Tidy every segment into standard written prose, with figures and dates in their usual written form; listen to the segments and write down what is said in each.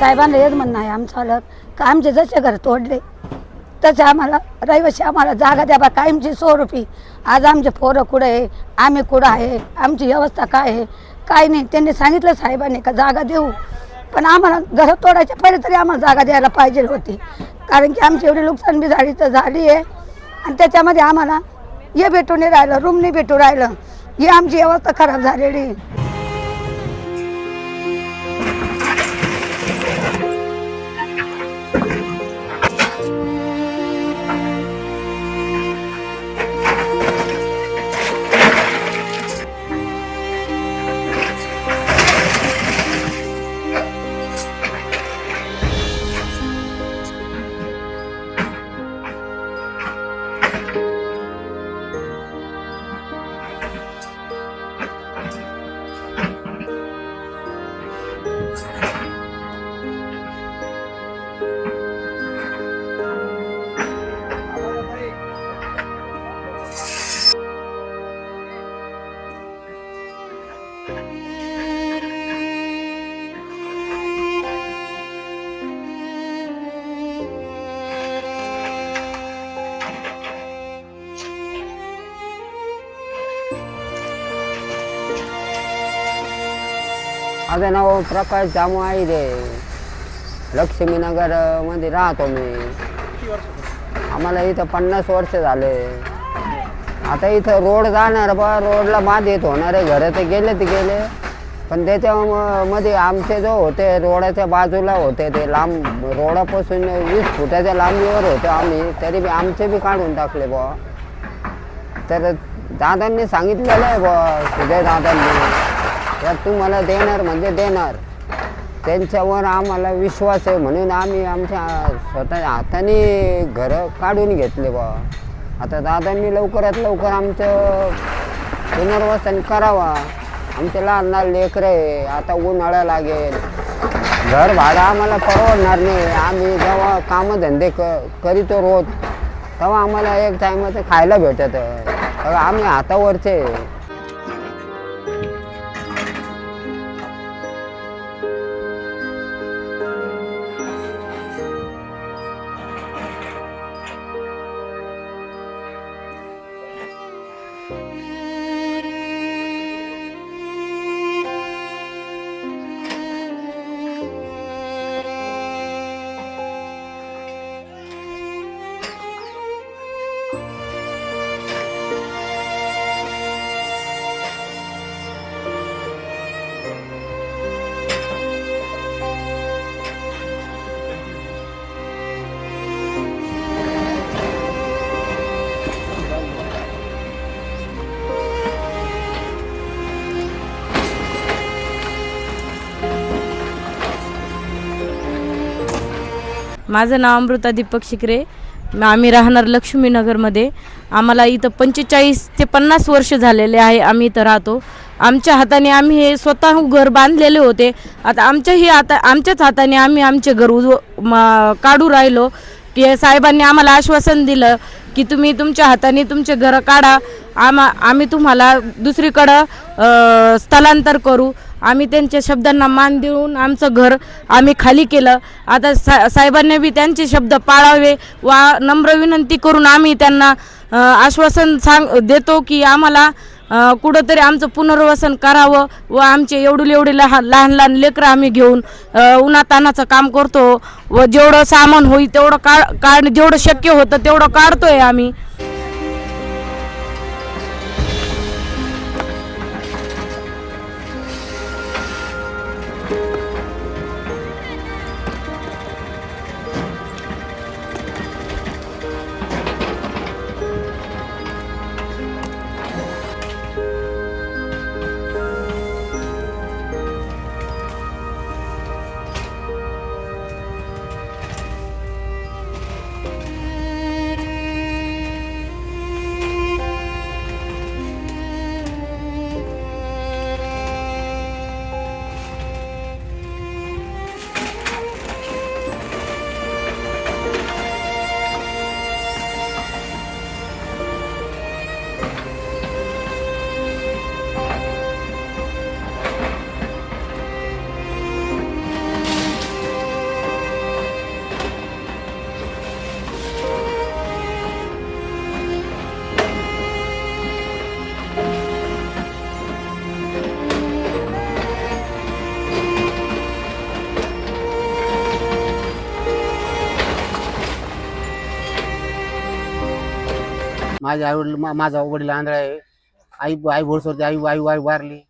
साहेबांना हेच म्हणणं आहे आमचं का आमचे जसे घर तोडले तसे आम्हाला रहिवाशी आम्हाला जागा द्या बा कायमची स्वरूपी। आज आमचे पोरं कुठं आहे, आम्ही कुठं आहे, आमची व्यवस्था काय आहे काय नाही। त्यांनी सांगितलं साहेबांनी का जागा देऊ, पण आम्हाला घर तोडायच्या पहिले तरी आम्हाला जागा द्यायला पाहिजे होती, कारण की आमची एवढी नुकसान बी झाली आहे आणि त्याच्यामध्ये आम्हाला हे भेटून नाही राहिलं, रूम नाही भेटून राहिलं, ही आमची व्यवस्था खराब झालेली आहे। माझं नाव प्रकाश जामू आहे, लक्ष्मीनगर मध्ये राहतो मी। आम्हाला इथं 50 वर्ष झाले। आता इथं रोड जाणार बा, रोडला बाधित होणारे घरं ते गेले, पण त्याच्यामध्ये आमचे जो होते रोडाच्या बाजूला होते ते लांब, रोडापासून 20 फुटाच्या लांबीवर होते आम्ही, तरी बी आमचे बी काढून टाकले बा। तर दादांनी सांगितलेलं आहे बा, सुजय दादांनी यात तुम्हाला देणार म्हणजे देणार, त्यांच्यावर आम्हाला विश्वास आहे म्हणून आम्ही आमच्या स्वतःच्या हाताने घरं काढून घेतले बा। आता दादांनी लवकरात लवकर आमचं पुनर्वसन करावा। आमचे लहान लहान लेकरं आहे, आता उन्हाळा लागेल, घर भाडं आम्हाला परवडणार नाही। आम्ही जेव्हा कामधंदे करीतो रोज, तेव्हा आम्हाला एक टायमाचं खायला भेटत, आम्ही हातावरचे। माझं नाव अमृता दीपक शिकरे, आम्ही राहणार लक्ष्मीनगरमध्ये। आम्हाला इथं 45 ते 50 वर्ष झालेले आहे आम्ही इथं राहतो। आमच्या हाताने आम्ही हे स्वतः घर बांधलेले होते, आता आमच्याच हाताने आम्ही आमचे घर काढू राहिलो। की साहेबांनी आम्हाला आश्वासन दिलं की तुम्ही तुमच्या हाताने तुमचे घर काढा, आम्ही तुम्हाला दुसरीकडं स्थलांतर करू। आम्ही त्यांच्या शब्दांना मान देऊन आमचं घर आम्ही खाली केलं। आता साहेबांनी बी त्यांचे शब्द पाळावे व नम्र विनंती करून आम्ही त्यांना आश्वासन देतो की आम्हाला कुठंतरी आमचं पुनर्वसन करावं व आमचे एवढे लहान लहान लेकरं आम्ही घेऊन उन्हातानाचं काम करतो व जेवढं सामान होईल तेवढं जेवढं शक्य होतं तेवढं काढतोय आम्ही। माझे आई वडील माझा वडील आंधळा आहे, आई आई भोळसरची आई आई आई वारली,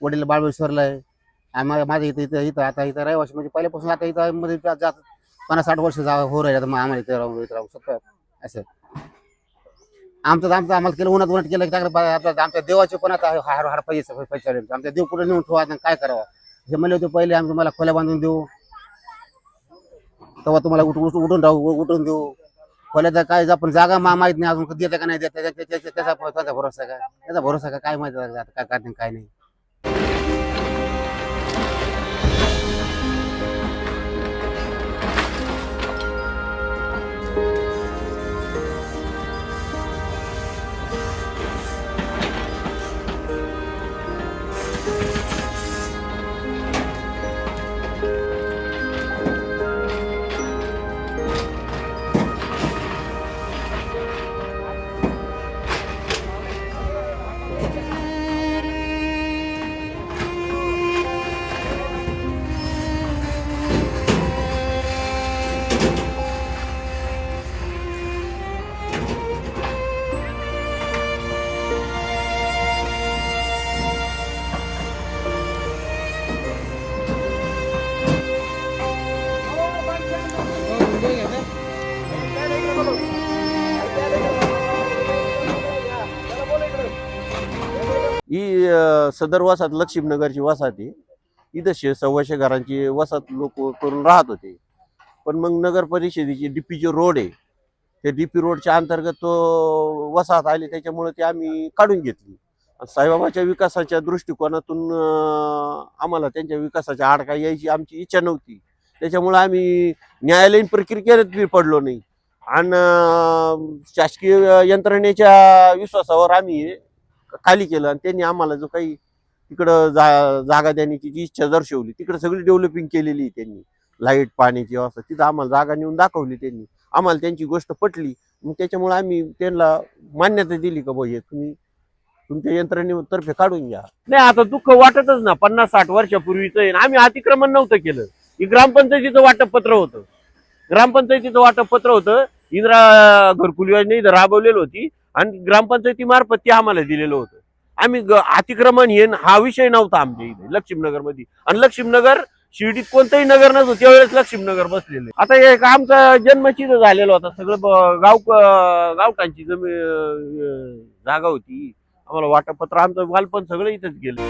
वडील बाळबेश्वरला आहे. माझ्या इथं इथं इथं आता इथं रहिवाशी म्हणजे पहिल्यापासून आता इथं मध्ये जात 50-60 वर्ष हो राहिले. मग आम्हाला इथं राहू शकतो असं. आमचं आम्हाला केलं उन्हात केलं की आमच्या देवाचे पण आता हार पैसे आमच्या देव कुठे नेऊन ठेवा काय करावं. हे म्हणले होते पहिले आम्ही तुम्हाला खोल्या बांधून देऊ, तेव्हा तुम्हाला उठून देऊ. खोल्याचा काय आपण जागा माहित नाही अजून देते का नाही देते त्याचा भरोसा का, त्याचा भरोसा का काय माहिती काय करते काय नाही. ही सदर वसाहत लक्ष्मीनगरची वसाहत आहे. इथं 100-125 घरांची वसाहत लोक करून राहत होते. पण मग नगर परिषदेची डीपीचे रोड आहे, ते डीपी रोडच्या अंतर्गत तो वसाहत आली, त्याच्यामुळे ते आम्ही काढून घेतली. साईबाबाच्या विकासाच्या दृष्टिकोनातून आम्हाला त्यांच्या विकासाच्या आडका यायची आमची इच्छा नव्हती. त्याच्यामुळे आम्ही न्यायालयीन प्रक्रियेत पडलो नाही आणि शासकीय यंत्रणेच्या विश्वासावर आम्ही खाली केलं. आणि त्यांनी आम्हाला जो काही तिकडं जागा देण्याची जी इच्छा दर्शवली, तिकडे सगळी डेव्हलपिंग केलेली त्यांनी, लाईट पाण्याची व्यवस्था, तिथं आम्हाला जागा नेऊन दाखवली त्यांनी. आम्हाला त्यांची गोष्ट पटली. मग त्याच्यामुळे आम्ही त्यांना मान्यता दिली का हे तुम्ही तुमच्या यंत्रणेतर्फे काढून घ्या. नाही आता दुःख वाटतच ना, 50-60 वर्षापूर्वीच आहे. आम्ही अतिक्रमण नव्हतं केलं. ही ग्रामपंचायतीचं वाटपपत्र होतं. ग्रामपंचायतीचं वाटपपत्र होतं. इंदिरा घरकुल योजना इथं राबवलेली होती आणि ग्रामपंचायतीमार्फत ते आम्हाला दिलेलं होतं. आम्ही अतिक्रमण हे हा विषय नव्हता आमच्या इथे लक्ष्मीनगर मध्ये. आणि लक्ष्मीनगर शिर्डीत कोणतंही नगर नव्हतं त्यावेळेस लक्ष्मीनगर बसलेलं. आता एक आमचा जन्मच इथं झालेला होता. सगळं गावठांची जमीन जागा होती. आम्हाला वाटपत्र आमचं बालपण सगळं इथंच गेलं.